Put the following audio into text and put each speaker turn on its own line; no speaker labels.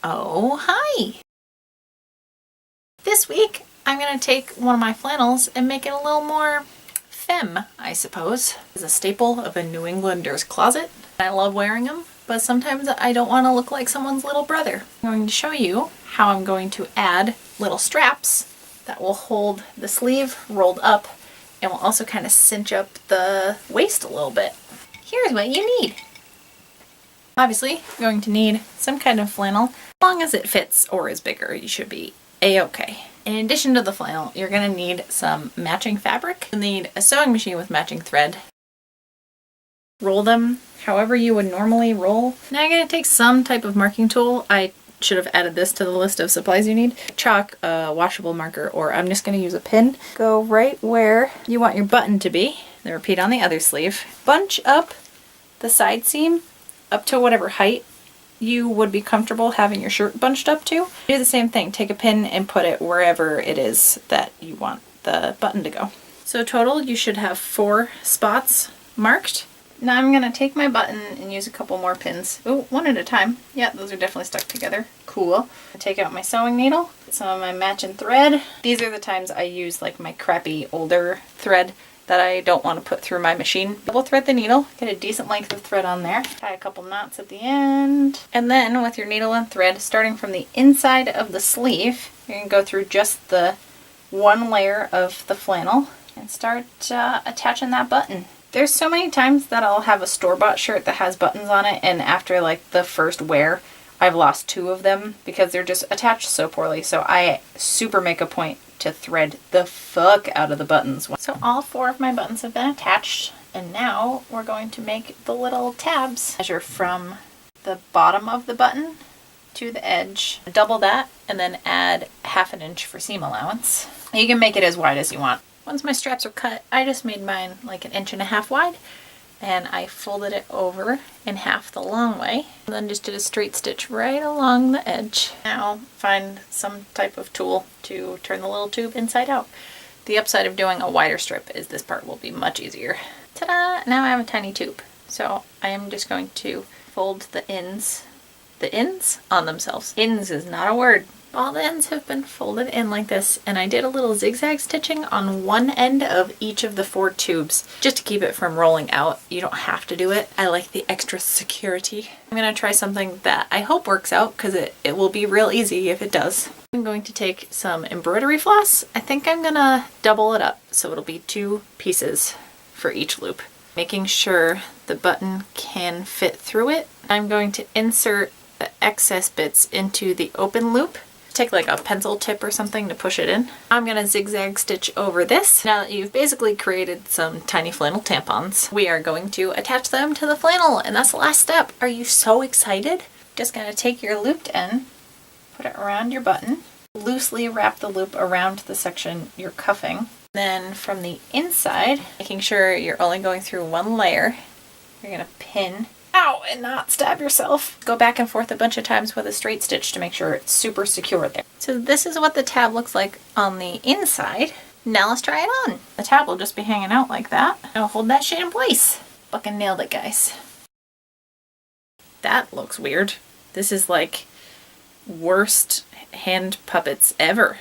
Oh, hi! This week I'm going to take one of my flannels and make it a little more femme, I suppose. It's a staple of a New Englander's closet. I love wearing them, but sometimes I don't want to look like someone's little brother. I'm going to show you how I'm going to add little straps that will hold the sleeve rolled up and will also kind of cinch up the waist a little bit. Here's what you need. Obviously, you're going to need some kind of flannel. As long as it fits or is bigger, you should be a-okay. In addition to the flannel, you're going to need some matching fabric. You'll need a sewing machine with matching thread. Roll them however you would normally roll. Now you're going to take some type of marking tool. I should have added this to the list of supplies you need. Chalk, a washable marker, or I'm just going to use a pin. Go right where you want your button to be. Then repeat on the other sleeve. Bunch up the side seam up to whatever height you would be comfortable having your shirt bunched up to. Do the same thing. Take a pin and put it wherever it is that you want the button to go. So total, you should have 4 spots marked. Now I'm going to take my button and use a couple more pins. Oh, one at a time. Yeah, those are definitely stuck together. Cool. I take out my sewing needle, some of my matching thread. These are the times I use like my crappy older thread that I don't want to put through my machine. Double thread the needle, get a decent length of thread on there, tie a couple knots at the end, and then with your needle and thread, starting from the inside of the sleeve, you're going to go through just the one layer of the flannel and start attaching that button. There's so many times that I'll have a store-bought shirt that has buttons on it, and after like the first wear, I've lost 2 of them because they're just attached so poorly. So I super make a point to thread the fuck out of the buttons. So all 4 of my buttons have been attached, and now we're going to make the little tabs. Measure from the bottom of the button to the edge. Double that and then add 1/2 inch for seam allowance. You can make it as wide as you want. Once my straps are cut, I just made mine like 1.5 inches wide, and I folded it over in half the long way, and then just did a straight stitch right along the edge. Now find some type of tool to turn the little tube inside out. The upside of doing a wider strip is this part will be much easier. Ta-da! Now I have a tiny tube. So I am just going to fold the ends on themselves. Ends is not a word. All the ends have been folded in like this, and I did a little zigzag stitching on one end of each of the 4 tubes just to keep it from rolling out. You don't have to do it. I like the extra security. I'm going to try something that I hope works out because it will be real easy if it does. I'm going to take some embroidery floss. I think I'm going to double it up so it'll be 2 pieces for each loop, making sure the button can fit through it. I'm going to insert the excess bits into the open loop. Take like a pencil tip or something to push it in. I'm going to zigzag stitch over this. Now that you've basically created some tiny flannel tampons, we are going to attach them to the flannel, and that's the last step. Are you so excited? Just going to take your looped end, put it around your button, loosely wrap the loop around the section you're cuffing. Then from the inside, making sure you're only going through one layer, you're going to pin. Ow, and not stab yourself. Go back and forth a bunch of times with a straight stitch to make sure it's super secure there. So this is what the tab looks like on the inside. Now let's try it on. The tab will just be hanging out like that. I'll hold that shit in place. Fucking nailed it, guys. That looks weird. This is like worst hand puppets ever.